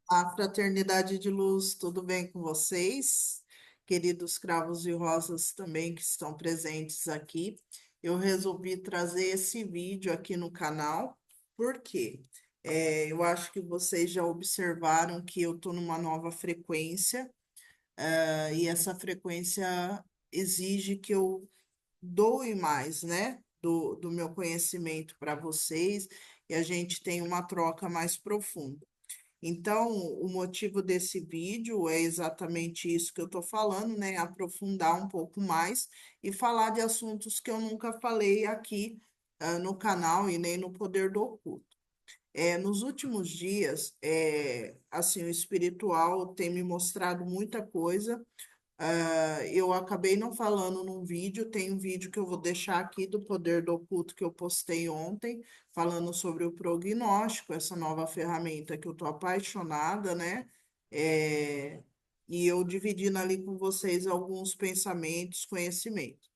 A Fraternidade de Luz, tudo bem com vocês? Queridos cravos e rosas também que estão presentes aqui. Eu resolvi trazer esse vídeo aqui no canal, porque eu acho que vocês já observaram que eu estou numa nova frequência, e essa frequência exige que eu doe mais, né? Do meu conhecimento para vocês, e a gente tem uma troca mais profunda. Então, o motivo desse vídeo é exatamente isso que eu estou falando, né? Aprofundar um pouco mais e falar de assuntos que eu nunca falei aqui, no canal e nem no Poder do Oculto. Nos últimos dias, assim, o espiritual tem me mostrado muita coisa. Eu acabei não falando num vídeo, tem um vídeo que eu vou deixar aqui do Poder do Oculto que eu postei ontem, falando sobre o prognóstico, essa nova ferramenta que eu tô apaixonada, né? É, e eu dividindo ali com vocês alguns pensamentos, conhecimentos.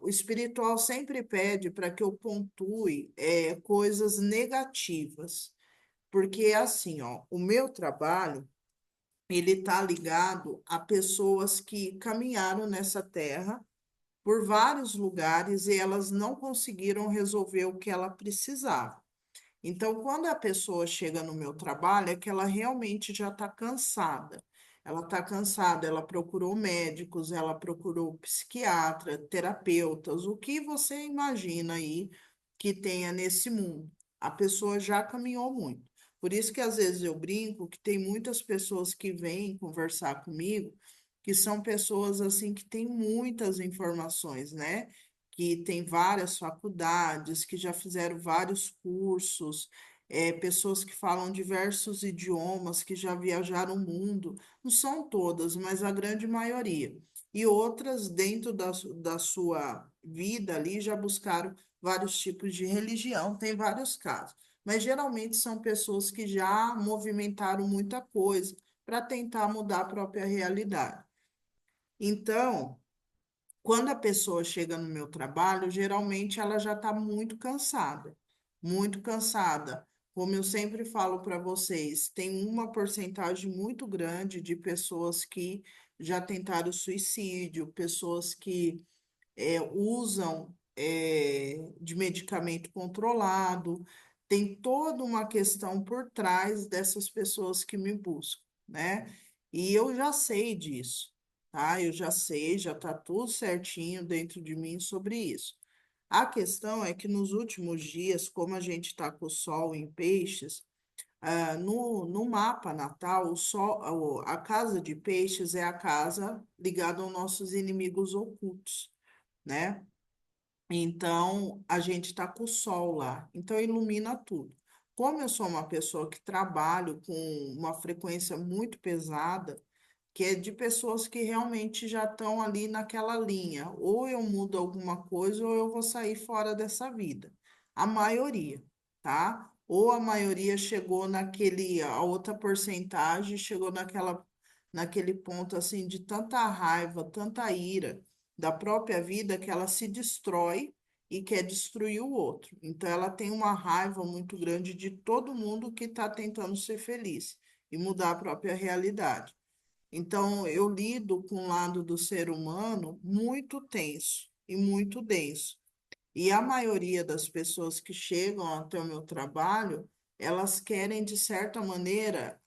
O espiritual sempre pede para que eu pontue coisas negativas, porque assim, ó, o meu trabalho ele está ligado a pessoas que caminharam nessa terra por vários lugares e elas não conseguiram resolver o que ela precisava. Então, quando a pessoa chega no meu trabalho, é que ela realmente já está cansada. Ela está cansada, ela procurou médicos, ela procurou psiquiatra, terapeutas, o que você imagina aí que tenha nesse mundo. A pessoa já caminhou muito. Por isso que às vezes eu brinco que tem muitas pessoas que vêm conversar comigo, que são pessoas assim que têm muitas informações, né? Que têm várias faculdades, que já fizeram vários cursos, pessoas que falam diversos idiomas, que já viajaram o mundo. Não são todas, mas a grande maioria. E outras, dentro da sua vida ali, já buscaram vários tipos de religião, tem vários casos. Mas geralmente são pessoas que já movimentaram muita coisa para tentar mudar a própria realidade. Então, quando a pessoa chega no meu trabalho, geralmente ela já está muito cansada, muito cansada. Como eu sempre falo para vocês, tem uma porcentagem muito grande de pessoas que já tentaram suicídio, pessoas que usam de medicamento controlado. Tem toda uma questão por trás dessas pessoas que me buscam, né? E eu já sei disso, tá? Eu já sei, já está tudo certinho dentro de mim sobre isso. A questão é que nos últimos dias, como a gente está com o Sol em Peixes, no mapa natal, o sol, a casa de Peixes é a casa ligada aos nossos inimigos ocultos, né? Então, a gente está com o sol lá, então ilumina tudo. Como eu sou uma pessoa que trabalho com uma frequência muito pesada, que é de pessoas que realmente já estão ali naquela linha, ou eu mudo alguma coisa, ou eu vou sair fora dessa vida. A maioria, tá? Ou a maioria chegou a outra porcentagem chegou naquele ponto assim de tanta raiva, tanta ira da própria vida que ela se destrói e quer destruir o outro. Então, ela tem uma raiva muito grande de todo mundo que está tentando ser feliz e mudar a própria realidade. Então, eu lido com o lado do ser humano muito tenso e muito denso. E a maioria das pessoas que chegam até o meu trabalho, elas querem, de certa maneira,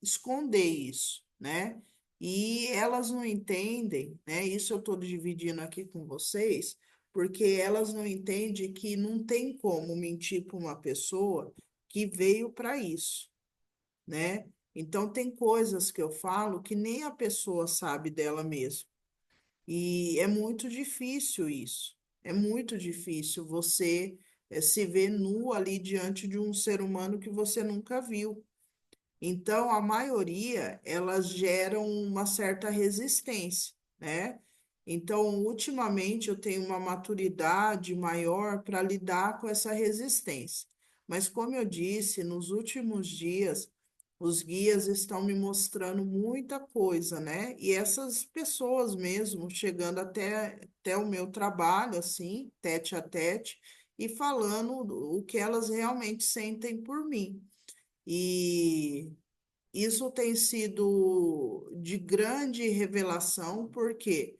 esconder isso, né? E elas não entendem, né? Isso eu estou dividindo aqui com vocês, porque elas não entendem que não tem como mentir para uma pessoa que veio para isso, né? Então, tem coisas que eu falo que nem a pessoa sabe dela mesma. E é muito difícil isso. É muito difícil você se ver nu ali diante de um ser humano que você nunca viu. Então, a maioria, elas geram uma certa resistência, né? Então, ultimamente, eu tenho uma maturidade maior para lidar com essa resistência. Mas, como eu disse, nos últimos dias, os guias estão me mostrando muita coisa, né? E essas pessoas mesmo chegando até o meu trabalho, assim, tete a tete, e falando o que elas realmente sentem por mim. E isso tem sido de grande revelação, por quê?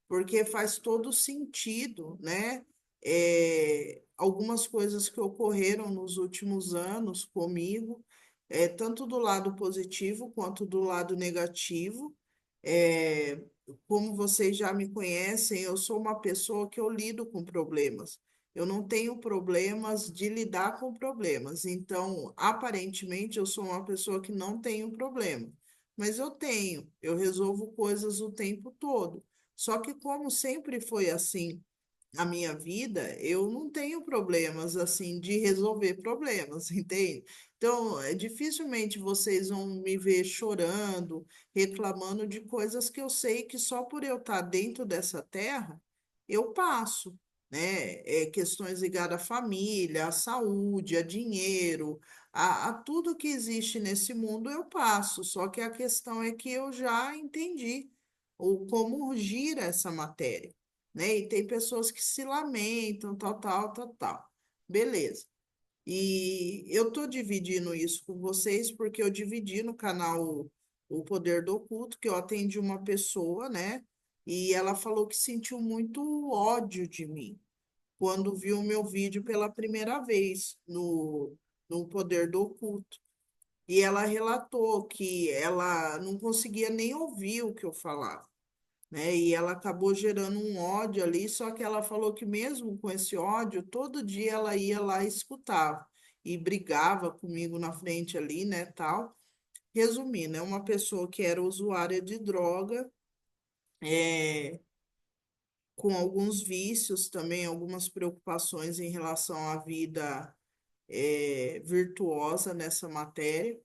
Porque faz todo sentido, né? Algumas coisas que ocorreram nos últimos anos comigo, tanto do lado positivo quanto do lado negativo. É, Como vocês já me conhecem, eu sou uma pessoa que eu lido com problemas. Eu não tenho problemas de lidar com problemas. Então, aparentemente, eu sou uma pessoa que não tenho problema. Mas eu tenho, eu resolvo coisas o tempo todo. Só que como sempre foi assim a minha vida, eu não tenho problemas assim de resolver problemas, entende? Então, dificilmente vocês vão me ver chorando, reclamando de coisas que eu sei que só por eu estar dentro dessa terra, eu passo, né? Questões ligadas à família, à saúde, a dinheiro, a tudo que existe nesse mundo eu passo. Só que a questão é que eu já entendi como gira essa matéria, né? E tem pessoas que se lamentam, tal, tal, tal, tal. Beleza. E eu tô dividindo isso com vocês porque eu dividi no canal O Poder do Oculto, que eu atendi uma pessoa, né? E ela falou que sentiu muito ódio de mim quando viu o meu vídeo pela primeira vez no Poder do Oculto. E ela relatou que ela não conseguia nem ouvir o que eu falava, né? E ela acabou gerando um ódio ali, só que ela falou que mesmo com esse ódio, todo dia ela ia lá e escutava e brigava comigo na frente ali, né, tal. Resumindo, é uma pessoa que era usuária de droga, é, com alguns vícios também, algumas preocupações em relação à vida virtuosa nessa matéria.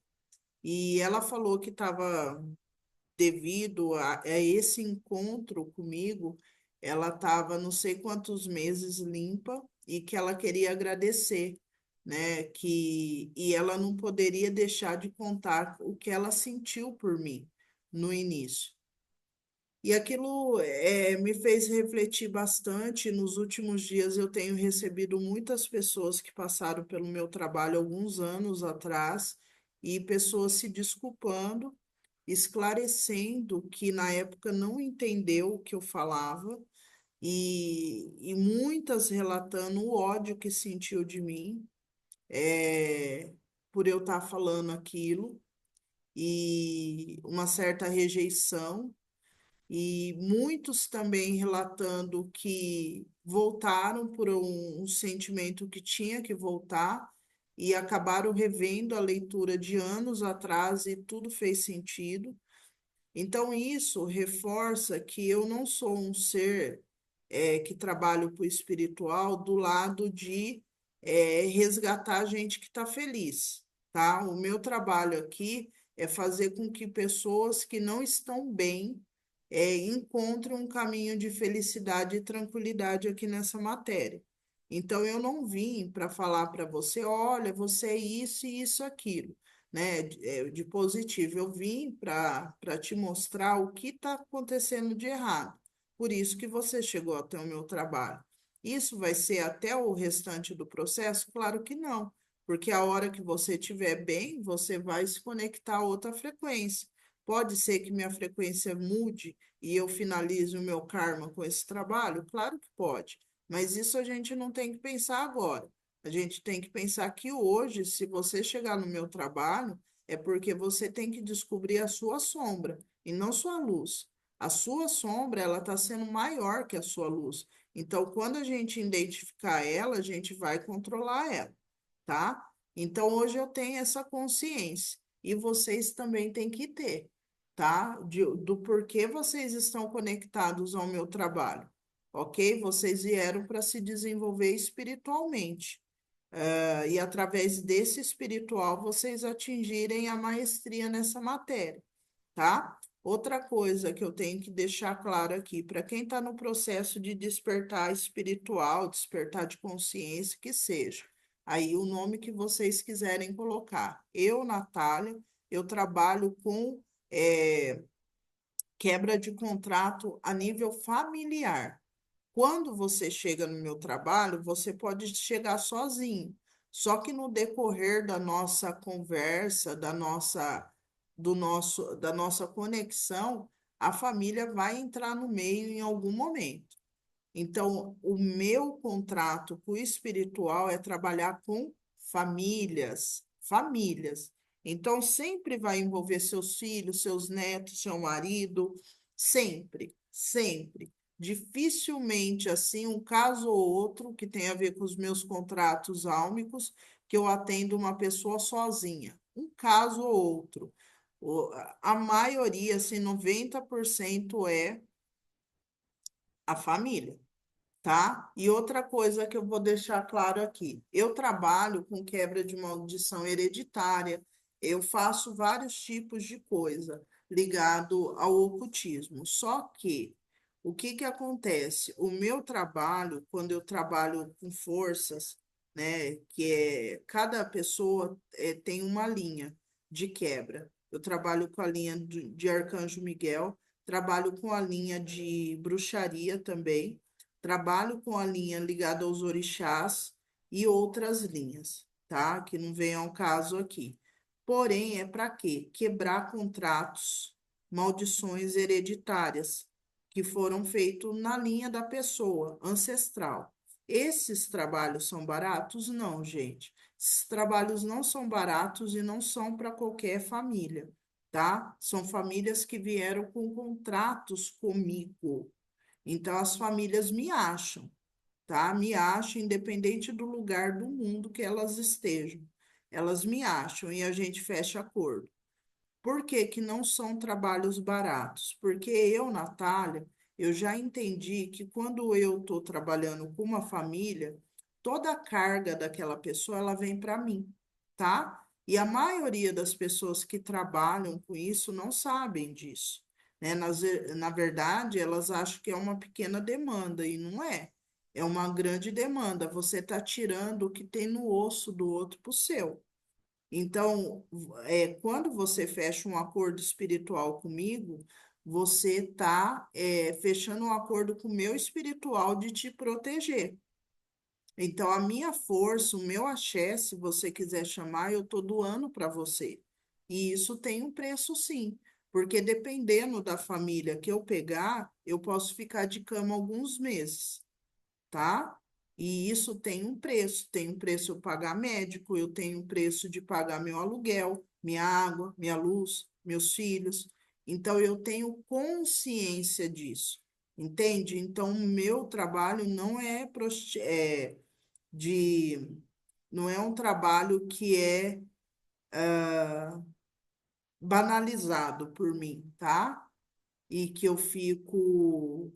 E ela falou que estava devido a esse encontro comigo, ela estava não sei quantos meses limpa e que ela queria agradecer, né? E ela não poderia deixar de contar o que ela sentiu por mim no início. E aquilo me fez refletir bastante. Nos últimos dias eu tenho recebido muitas pessoas que passaram pelo meu trabalho alguns anos atrás e pessoas se desculpando, esclarecendo que na época não entendeu o que eu falava e muitas relatando o ódio que sentiu de mim, por eu estar falando aquilo e uma certa rejeição. E muitos também relatando que voltaram por um sentimento que tinha que voltar e acabaram revendo a leitura de anos atrás e tudo fez sentido. Então, isso reforça que eu não sou um ser que trabalho para o espiritual do lado de resgatar gente que está feliz, tá? O meu trabalho aqui é fazer com que pessoas que não estão bem encontrem um caminho de felicidade e tranquilidade aqui nessa matéria. Então, eu não vim para falar para você, olha, você é isso e isso, aquilo, né, de positivo. Eu vim para te mostrar o que está acontecendo de errado. Por isso que você chegou até o meu trabalho. Isso vai ser até o restante do processo? Claro que não, porque a hora que você estiver bem, você vai se conectar a outra frequência. Pode ser que minha frequência mude e eu finalize o meu karma com esse trabalho? Claro que pode, mas isso a gente não tem que pensar agora. A gente tem que pensar que hoje, se você chegar no meu trabalho, é porque você tem que descobrir a sua sombra e não sua luz. A sua sombra, ela está sendo maior que a sua luz. Então, quando a gente identificar ela, a gente vai controlar ela, tá? Então, hoje eu tenho essa consciência e vocês também têm que ter, tá? Do porquê vocês estão conectados ao meu trabalho, ok? Vocês vieram para se desenvolver espiritualmente. E através desse espiritual vocês atingirem a maestria nessa matéria, tá? Outra coisa que eu tenho que deixar claro aqui, para quem está no processo de despertar espiritual, despertar de consciência, que seja, aí o nome que vocês quiserem colocar. Eu, Natália, eu trabalho com quebra de contrato a nível familiar. Quando você chega no meu trabalho, você pode chegar sozinho, Só que no decorrer da nossa conversa, da nossa conexão, a família vai entrar no meio em algum momento. Então, o meu contrato com o espiritual é trabalhar com famílias, famílias. Então, sempre vai envolver seus filhos, seus netos, seu marido, sempre, sempre. Dificilmente, assim, um caso ou outro que tem a ver com os meus contratos álmicos, que eu atendo uma pessoa sozinha. Um caso ou outro. A maioria, assim, 90% é a família, tá? E outra coisa que eu vou deixar claro aqui: eu trabalho com quebra de maldição hereditária, eu faço vários tipos de coisa ligado ao ocultismo. Só que o que que acontece? O meu trabalho, quando eu trabalho com forças, né, que é cada pessoa tem uma linha de quebra. Eu trabalho com a linha de Arcanjo Miguel, trabalho com a linha de bruxaria também. Trabalho com a linha ligada aos orixás e outras linhas, tá? Que não vem ao caso aqui. Porém, é para quê? Quebrar contratos, maldições hereditárias que foram feitos na linha da pessoa ancestral. Esses trabalhos são baratos? Não, gente. Esses trabalhos não são baratos e não são para qualquer família, tá? São famílias que vieram com contratos comigo. Então, as famílias me acham, tá? Me acham, independente do lugar do mundo que elas estejam. Elas me acham e a gente fecha acordo. Por que que não são trabalhos baratos? Porque eu, Natália, eu já entendi que quando eu estou trabalhando com uma família, toda a carga daquela pessoa, ela vem para mim, tá? E a maioria das pessoas que trabalham com isso não sabem disso, né? Na verdade, elas acham que é uma pequena demanda e não é. É uma grande demanda. Você está tirando o que tem no osso do outro para o seu. Então, quando você fecha um acordo espiritual comigo, você está fechando um acordo com o meu espiritual de te proteger. Então, a minha força, o meu axé, se você quiser chamar, eu estou doando para você. E isso tem um preço, sim, porque dependendo da família que eu pegar, eu posso ficar de cama alguns meses, tá? E isso tem um preço eu pagar médico, eu tenho um preço de pagar meu aluguel, minha água, minha luz, meus filhos. Então eu tenho consciência disso, entende? Então o meu trabalho não é, de, não é um trabalho que é banalizado por mim, tá? E que eu fico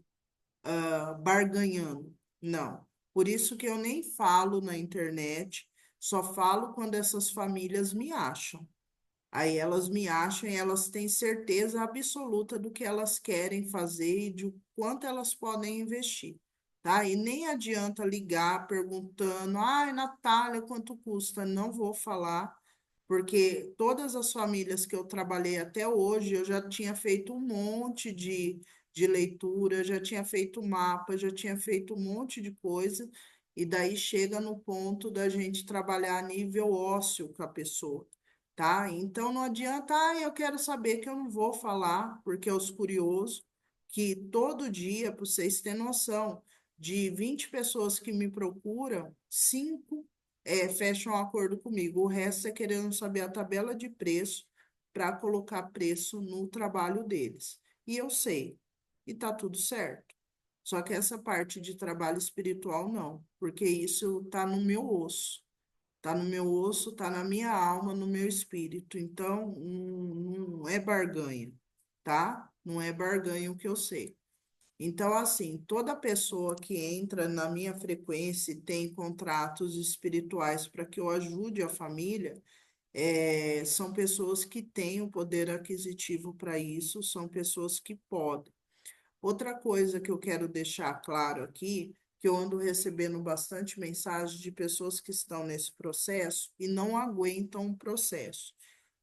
barganhando. Não. Por isso que eu nem falo na internet, só falo quando essas famílias me acham. Aí elas me acham e elas têm certeza absoluta do que elas querem fazer e de quanto elas podem investir, tá? E nem adianta ligar perguntando, ai, Natália, quanto custa? Não vou falar, porque todas as famílias que eu trabalhei até hoje, eu já tinha feito um monte de leitura, já tinha feito mapa, já tinha feito um monte de coisa, e daí chega no ponto da gente trabalhar a nível ósseo com a pessoa, tá? Então não adianta, eu quero saber que eu não vou falar, porque é os curiosos, que todo dia, para vocês terem noção, de 20 pessoas que me procuram, 5 fecham um acordo comigo. O resto é querendo saber a tabela de preço para colocar preço no trabalho deles. E eu sei, e tá tudo certo. Só que essa parte de trabalho espiritual não, porque isso tá no meu osso. Tá no meu osso, tá na minha alma, no meu espírito. Então, não é barganha, tá? Não é barganha o que eu sei. Então, assim, toda pessoa que entra na minha frequência e tem contratos espirituais para que eu ajude a família, são pessoas que têm o poder aquisitivo para isso, são pessoas que podem. Outra coisa que eu quero deixar claro aqui, que eu ando recebendo bastante mensagem de pessoas que estão nesse processo e não aguentam o processo.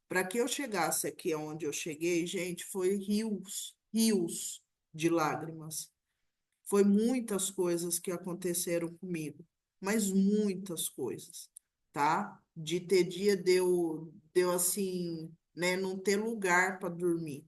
Para que eu chegasse aqui onde eu cheguei, gente, foi rios, rios de lágrimas. Foi muitas coisas que aconteceram comigo, mas muitas coisas. tá? De ter dia deu assim, né, não ter lugar para dormir,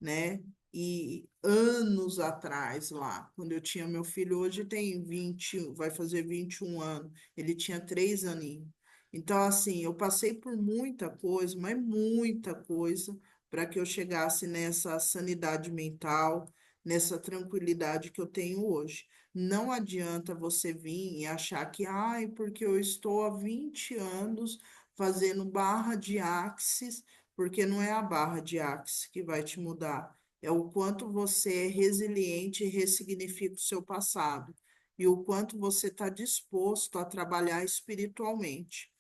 né? E anos atrás lá, quando eu tinha meu filho, hoje tem 20, vai fazer 21 anos, ele tinha 3 aninhos. Então, assim, eu passei por muita coisa, mas muita coisa, para que eu chegasse nessa sanidade mental, nessa tranquilidade que eu tenho hoje. Não adianta você vir e achar que, ai, porque eu estou há 20 anos fazendo barra de axis, porque não é a barra de axis que vai te mudar, é o quanto você é resiliente e ressignifica o seu passado, e o quanto você está disposto a trabalhar espiritualmente.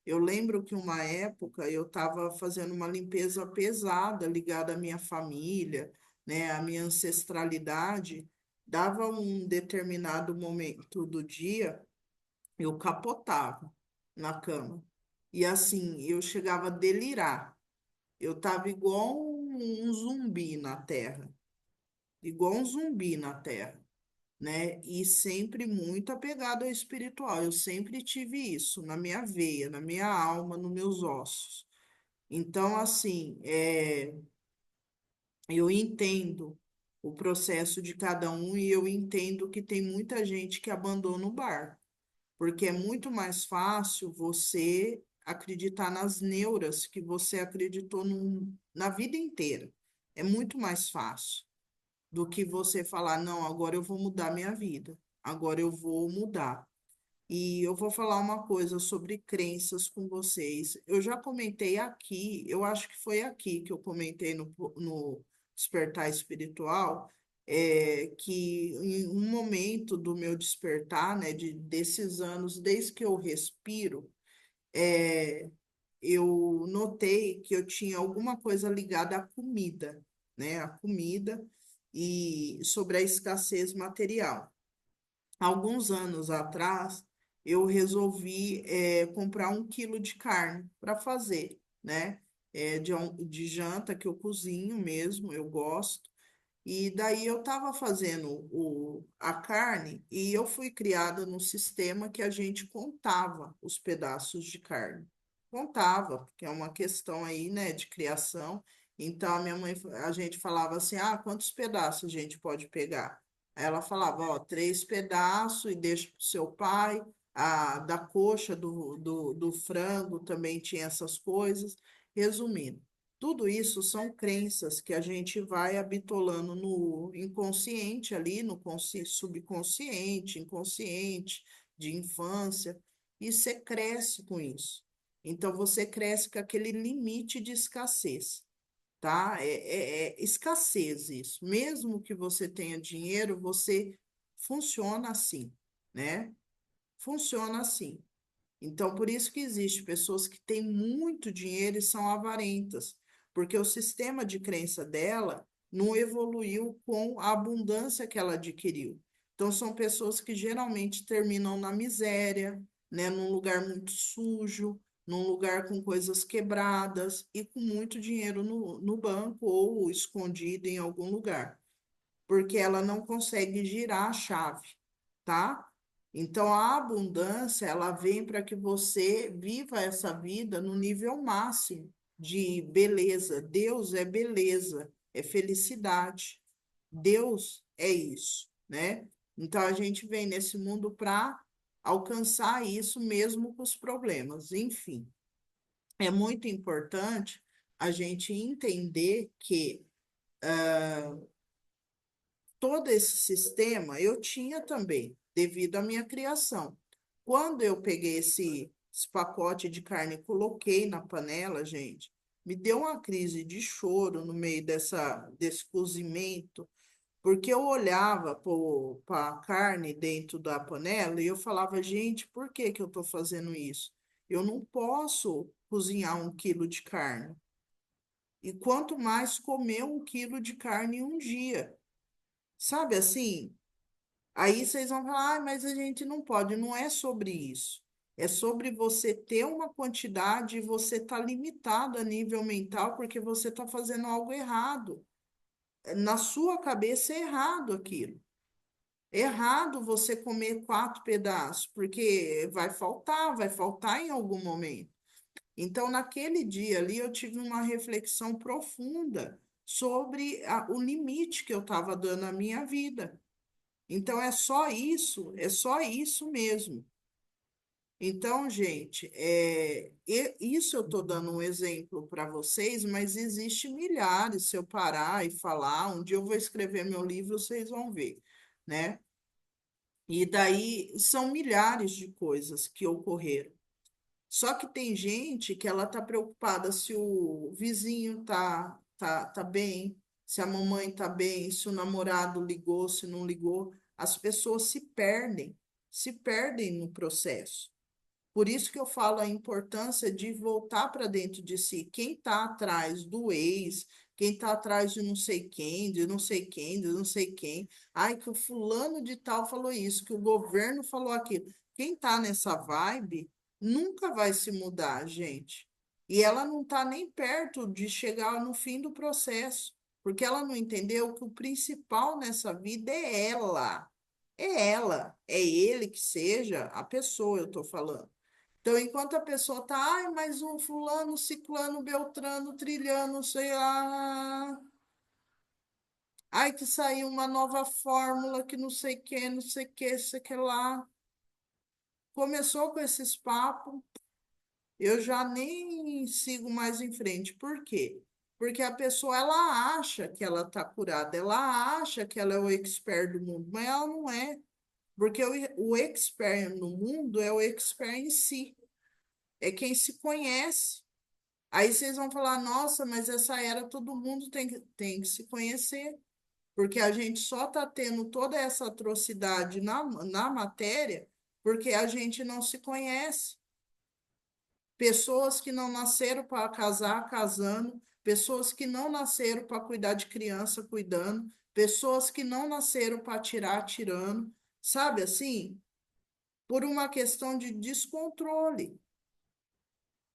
Eu lembro que uma época eu estava fazendo uma limpeza pesada ligada à minha família, né, à minha ancestralidade. Dava um determinado momento do dia, eu capotava na cama. E assim, eu chegava a delirar. Eu estava igual um zumbi na terra, igual um zumbi na terra, né? E sempre muito apegado ao espiritual. Eu sempre tive isso na minha veia, na minha alma, nos meus ossos. Então, assim, eu entendo o processo de cada um e eu entendo que tem muita gente que abandona o barco, porque é muito mais fácil você acreditar nas neuras que você acreditou na vida inteira. É muito mais fácil do que você falar, não, agora eu vou mudar minha vida, agora eu vou mudar. E eu vou falar uma coisa sobre crenças com vocês. Eu já comentei aqui, eu acho que foi aqui que eu comentei no Despertar Espiritual, que em um momento do meu despertar, né, desses anos, desde que eu respiro, é, eu notei que eu tinha alguma coisa ligada à comida, né, à comida e sobre a escassez material. Alguns anos atrás, eu resolvi comprar 1 quilo de carne para fazer, né? De janta que eu cozinho mesmo, eu gosto. E daí eu estava fazendo a carne e eu fui criada num sistema que a gente contava os pedaços de carne. Contava, porque é uma questão aí, né, de criação. Então a minha mãe, a gente falava assim, ah, quantos pedaços a gente pode pegar? Aí ela falava, ó, 3 pedaços e deixa para o seu pai. Da coxa do frango também tinha essas coisas. Resumindo. Tudo isso são crenças que a gente vai habitolando no inconsciente ali, no subconsciente, inconsciente, de infância, e você cresce com isso. Então você cresce com aquele limite de escassez, tá? É escassez isso. Mesmo que você tenha dinheiro, você funciona assim, né? Funciona assim. Então, por isso que existe pessoas que têm muito dinheiro e são avarentas, porque o sistema de crença dela não evoluiu com a abundância que ela adquiriu. Então, são pessoas que geralmente terminam na miséria, né, num lugar muito sujo, num lugar com coisas quebradas e com muito dinheiro no banco ou escondido em algum lugar porque ela não consegue girar a chave, tá? Então a abundância, ela vem para que você viva essa vida no nível máximo de beleza. Deus é beleza, é felicidade. Deus é isso, né? Então a gente vem nesse mundo para alcançar isso mesmo com os problemas. Enfim, é muito importante a gente entender que todo esse sistema eu tinha também, devido à minha criação. Quando eu peguei esse pacote de carne e coloquei na panela, gente, me deu uma crise de choro no meio desse cozimento, porque eu olhava para a carne dentro da panela e eu falava, gente, por que que eu estou fazendo isso? Eu não posso cozinhar 1 quilo de carne. E quanto mais comer 1 quilo de carne em um dia. Sabe assim? Aí vocês vão falar, ah, mas a gente não pode. Não é sobre isso. É sobre você ter uma quantidade e você tá limitado a nível mental porque você está fazendo algo errado. Na sua cabeça é errado aquilo. Errado você comer 4 pedaços, porque vai faltar em algum momento. Então, naquele dia ali, eu tive uma reflexão profunda sobre o limite que eu estava dando à minha vida. Então, é só isso mesmo. Então, gente, isso eu estou dando um exemplo para vocês, mas existe milhares. Se eu parar e falar, um dia eu vou escrever meu livro, vocês vão ver, né? E daí são milhares de coisas que ocorreram. Só que tem gente que ela tá preocupada se o vizinho tá bem, se a mamãe tá bem, se o namorado ligou, se não ligou. As pessoas se perdem no processo. Por isso que eu falo a importância de voltar para dentro de si. Quem está atrás do ex, quem está atrás de não sei quem, de não sei quem, de não sei quem. Ai, que o fulano de tal falou isso, que o governo falou aquilo. Quem está nessa vibe nunca vai se mudar, gente. E ela não está nem perto de chegar no fim do processo, porque ela não entendeu que o principal nessa vida é ela. É ela, é ele que seja a pessoa, eu estou falando. Então, enquanto a pessoa tá, ai, mas o fulano, ciclano, beltrano, trilhano, sei lá, ai, que saiu uma nova fórmula que não sei o que, não sei o que, não sei o que lá. Começou com esses papos, eu já nem sigo mais em frente. Por quê? Porque a pessoa, ela acha que ela tá curada, ela acha que ela é o expert do mundo, mas ela não é. Porque o expert no mundo é o expert em si, é quem se conhece. Aí vocês vão falar, nossa, mas essa era todo mundo tem que se conhecer, porque a gente só está tendo toda essa atrocidade na matéria porque a gente não se conhece. Pessoas que não nasceram para casar, casando, pessoas que não nasceram para cuidar de criança, cuidando, pessoas que não nasceram para tirar, tirando, sabe assim? Por uma questão de descontrole.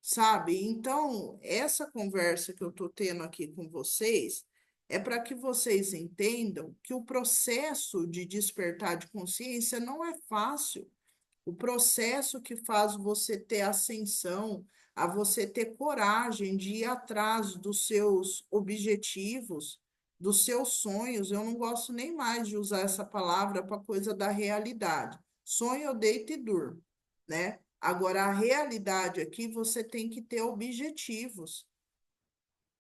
Sabe? Então, essa conversa que eu estou tendo aqui com vocês é para que vocês entendam que o processo de despertar de consciência não é fácil. O processo que faz você ter ascensão, a você ter coragem de ir atrás dos seus objetivos, dos seus sonhos. Eu não gosto nem mais de usar essa palavra para coisa da realidade. Sonho eu deito e durmo, né? Agora, a realidade aqui, você tem que ter objetivos.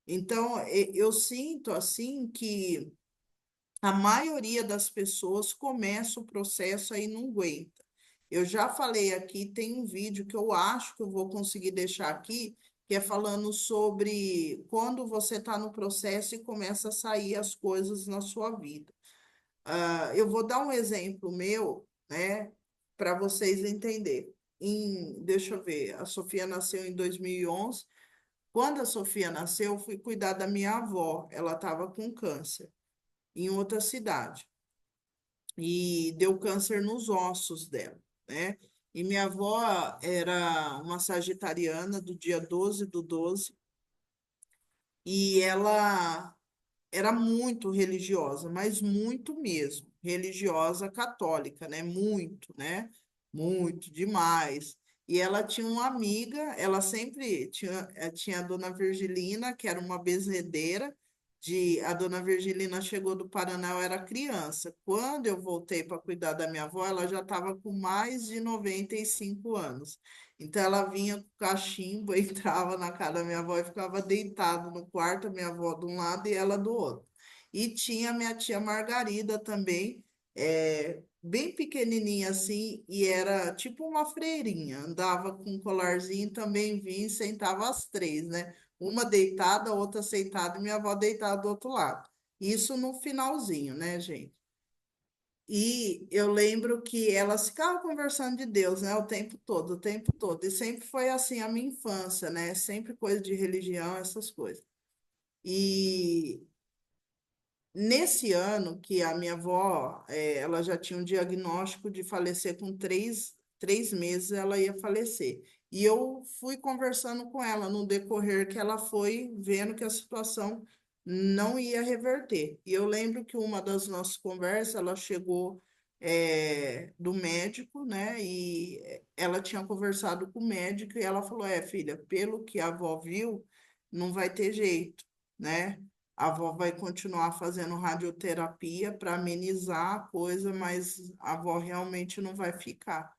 Então, eu sinto assim que a maioria das pessoas começa o processo aí não aguenta. Eu já falei aqui, tem um vídeo que eu acho que eu vou conseguir deixar aqui, que é falando sobre quando você está no processo e começa a sair as coisas na sua vida. Eu vou dar um exemplo meu, né, para vocês entenderem. Deixa eu ver, a Sofia nasceu em 2011. Quando a Sofia nasceu, eu fui cuidar da minha avó. Ela estava com câncer em outra cidade e deu câncer nos ossos dela, né? E minha avó era uma sagitariana do dia 12/12 e ela era muito religiosa, mas muito mesmo, religiosa católica, né? Muito, né? Muito, demais. E ela tinha uma amiga, ela sempre tinha a dona Virgilina, que era uma benzedeira, a dona Virgilina chegou do Paraná, eu era criança. Quando eu voltei para cuidar da minha avó, ela já estava com mais de 95 anos. Então ela vinha com cachimbo, entrava na casa da minha avó e ficava deitada no quarto, a minha avó de um lado e ela do outro. E tinha a minha tia Margarida também, bem pequenininha assim, e era tipo uma freirinha, andava com um colarzinho, também vinha e sentava as três, né? Uma deitada, outra sentada e minha avó deitada do outro lado. Isso no finalzinho, né, gente? E eu lembro que elas ficavam conversando de Deus, né, o tempo todo, o tempo todo. E sempre foi assim a minha infância, né? Sempre coisa de religião, essas coisas. E nesse ano que a minha avó, ela já tinha um diagnóstico de falecer com 3 meses, ela ia falecer. E eu fui conversando com ela no decorrer que ela foi vendo que a situação não ia reverter. E eu lembro que uma das nossas conversas, ela chegou do médico, né? E ela tinha conversado com o médico e ela falou: É, filha, pelo que a avó viu, não vai ter jeito, né? A avó vai continuar fazendo radioterapia para amenizar a coisa, mas a avó realmente não vai ficar.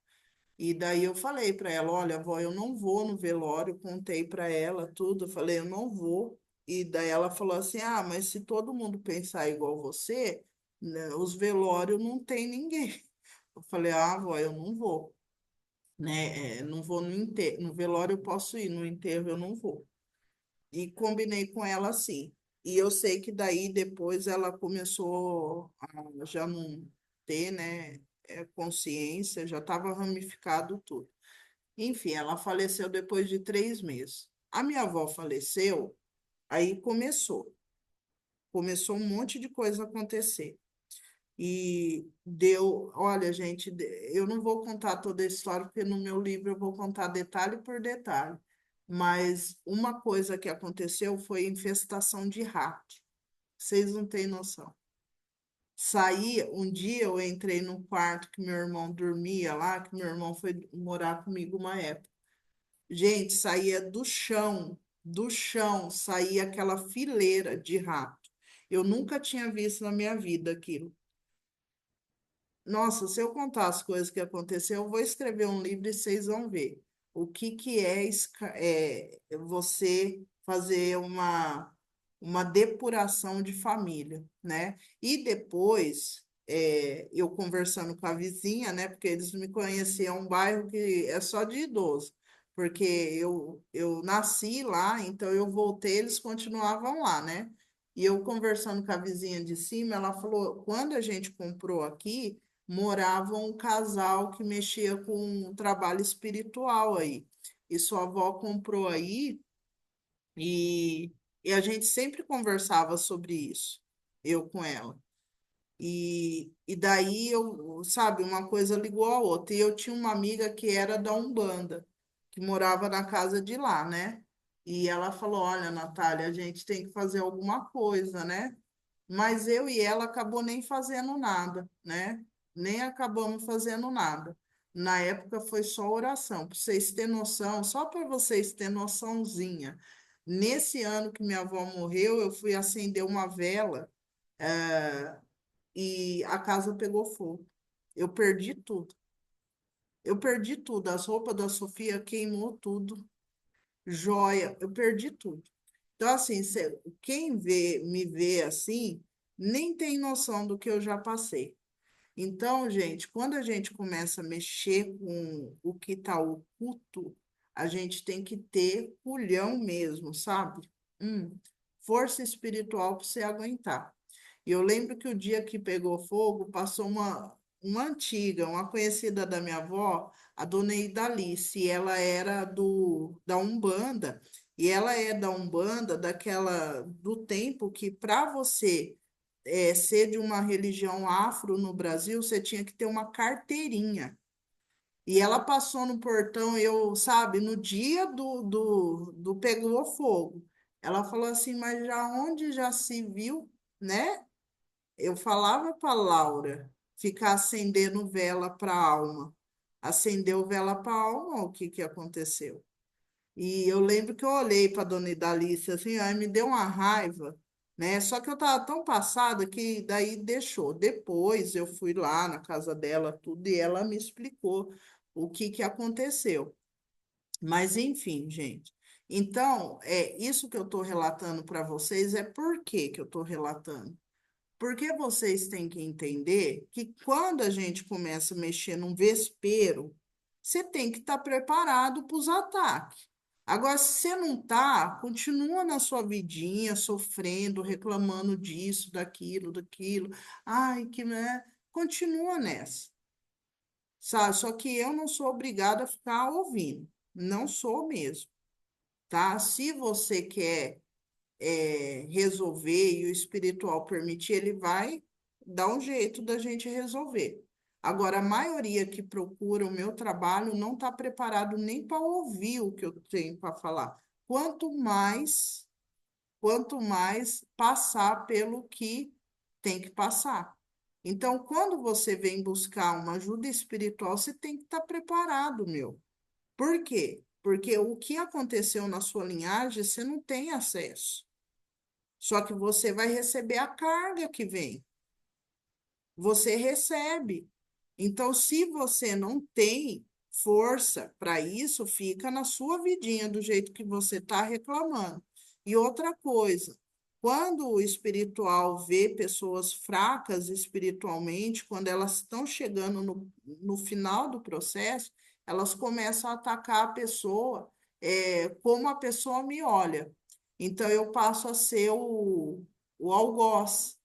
E daí eu falei para ela: Olha, avó, eu não vou no velório. Contei para ela tudo. Eu falei: Eu não vou. E daí ela falou assim: Ah, mas se todo mundo pensar igual você, né, os velórios não tem ninguém. Eu falei: Ah, avó, eu não vou, né? Não vou no enterro. No velório eu posso ir, no enterro eu não vou. E combinei com ela assim. E eu sei que daí depois ela começou a já não ter, né, consciência, já estava ramificado tudo. Enfim, ela faleceu depois de 3 meses. A minha avó faleceu, aí começou um monte de coisa a acontecer. E deu, olha, gente, eu não vou contar toda a história, porque no meu livro eu vou contar detalhe por detalhe. Mas uma coisa que aconteceu foi infestação de rato. Vocês não têm noção. Saí, um dia eu entrei no quarto que meu irmão dormia lá, que meu irmão foi morar comigo uma época. Gente, saía do chão, saía aquela fileira de rato. Eu nunca tinha visto na minha vida aquilo. Nossa, se eu contar as coisas que aconteceu, eu vou escrever um livro e vocês vão ver o que que é, você fazer uma depuração de família, né? E depois, eu conversando com a vizinha, né? Porque eles me conheciam, é um bairro que é só de idoso, porque eu nasci lá, então eu voltei, eles continuavam lá, né? E eu conversando com a vizinha de cima, ela falou: quando a gente comprou aqui, morava um casal que mexia com um trabalho espiritual aí. E sua avó comprou aí e, e a gente sempre conversava sobre isso, eu com ela. E daí eu, sabe, uma coisa ligou a outra. E eu tinha uma amiga que era da Umbanda, que morava na casa de lá, né? E ela falou: Olha, Natália, a gente tem que fazer alguma coisa, né? Mas eu e ela acabou nem fazendo nada, né? Nem acabamos fazendo nada. Na época foi só oração, para vocês terem noção, só para vocês terem noçãozinha. Nesse ano que minha avó morreu, eu fui acender uma vela, e a casa pegou fogo. Eu perdi tudo. Eu perdi tudo. As roupas da Sofia queimou tudo. Joia, eu perdi tudo. Então, assim, quem me vê assim, nem tem noção do que eu já passei. Então, gente, quando a gente começa a mexer com o que está oculto, a gente tem que ter culhão mesmo, sabe? Força espiritual para você aguentar. E eu lembro que o dia que pegou fogo, passou uma antiga, uma conhecida da minha avó, a dona Idalice, e ela era da Umbanda, e ela é da Umbanda do tempo que para você ser de uma religião afro no Brasil, você tinha que ter uma carteirinha. E ela passou no portão, eu, sabe, no dia do pegou fogo. Ela falou assim, mas já onde já se viu, né? Eu falava para Laura ficar acendendo vela para a alma. Acendeu vela para a alma, o que que aconteceu? E eu lembro que eu olhei para a dona Idalice assim, aí me deu uma raiva, né? Só que eu estava tão passada que daí deixou. Depois eu fui lá na casa dela, tudo, e ela me explicou o que que aconteceu. Mas enfim, gente. Então, isso que eu estou relatando para vocês é por que que eu estou relatando. Porque vocês têm que entender que quando a gente começa a mexer num vespeiro, você tem que estar preparado para os ataques. Agora, se você não está, continua na sua vidinha, sofrendo, reclamando disso, daquilo, daquilo. Ai, que né? Continua nessa, sabe? Só que eu não sou obrigada a ficar ouvindo. Não sou mesmo, tá? Se você quer resolver e o espiritual permitir, ele vai dar um jeito da gente resolver. Agora, a maioria que procura o meu trabalho não está preparado nem para ouvir o que eu tenho para falar. Quanto mais, quanto mais passar pelo que tem que passar. Então, quando você vem buscar uma ajuda espiritual, você tem que estar preparado, meu. Por quê? Porque o que aconteceu na sua linhagem, você não tem acesso. Só que você vai receber a carga que vem. Você recebe. Então, se você não tem força para isso, fica na sua vidinha do jeito que você está reclamando. E outra coisa, quando o espiritual vê pessoas fracas espiritualmente, quando elas estão chegando no final do processo, elas começam a atacar a pessoa, como a pessoa me olha. Então, eu passo a ser o algoz.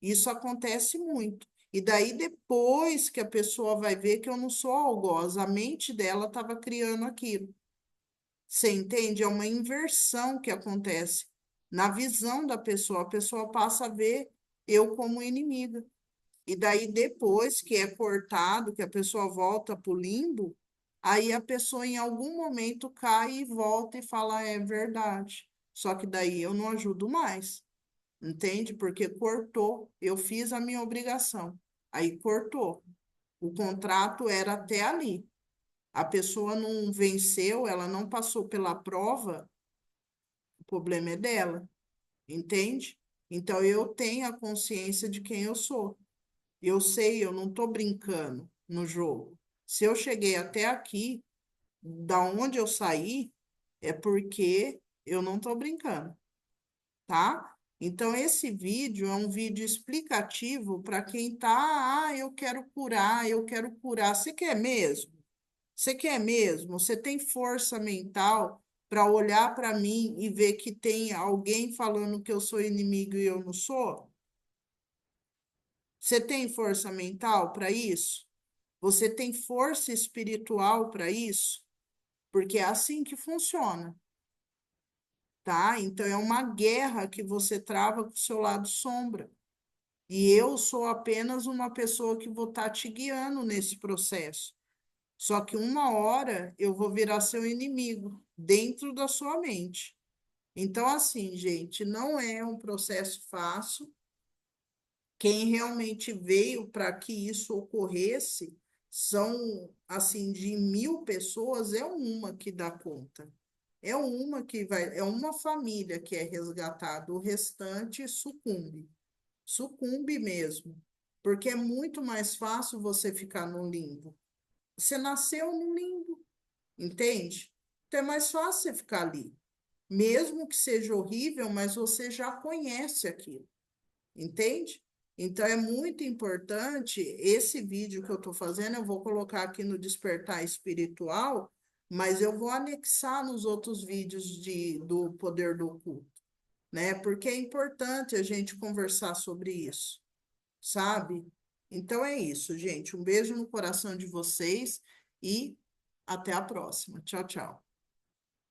Isso acontece muito. E daí, depois que a pessoa vai ver que eu não sou algoz, a mente dela estava criando aquilo. Você entende? É uma inversão que acontece na visão da pessoa. A pessoa passa a ver eu como inimiga. E daí, depois que é cortado, que a pessoa volta para o limbo, aí a pessoa em algum momento cai e volta e fala, é verdade. Só que daí eu não ajudo mais. Entende? Porque cortou. Eu fiz a minha obrigação. Aí cortou. O contrato era até ali. A pessoa não venceu, ela não passou pela prova, o problema é dela. Entende? Então eu tenho a consciência de quem eu sou. Eu sei, eu não estou brincando no jogo. Se eu cheguei até aqui, da onde eu saí, é porque eu não estou brincando. Tá? Então, esse vídeo é um vídeo explicativo para quem tá, eu quero curar, eu quero curar. Você quer mesmo? Você quer mesmo? Você tem força mental para olhar para mim e ver que tem alguém falando que eu sou inimigo e eu não sou? Você tem força mental para isso? Você tem força espiritual para isso? Porque é assim que funciona, tá? Então, é uma guerra que você trava com o seu lado sombra. E eu sou apenas uma pessoa que vou estar te guiando nesse processo. Só que uma hora eu vou virar seu inimigo dentro da sua mente. Então, assim, gente, não é um processo fácil. Quem realmente veio para que isso ocorresse são, assim, de 1.000 pessoas, é uma que dá conta. É uma que vai, é uma família que é resgatada, o restante sucumbe. Sucumbe mesmo, porque é muito mais fácil você ficar no limbo. Você nasceu no limbo, entende? Então é mais fácil você ficar ali, mesmo que seja horrível, mas você já conhece aquilo, entende? Então é muito importante esse vídeo que eu estou fazendo, eu vou colocar aqui no Despertar Espiritual, mas eu vou anexar nos outros vídeos do Poder do Oculto, né? Porque é importante a gente conversar sobre isso, sabe? Então é isso, gente. Um beijo no coração de vocês e até a próxima. Tchau, tchau.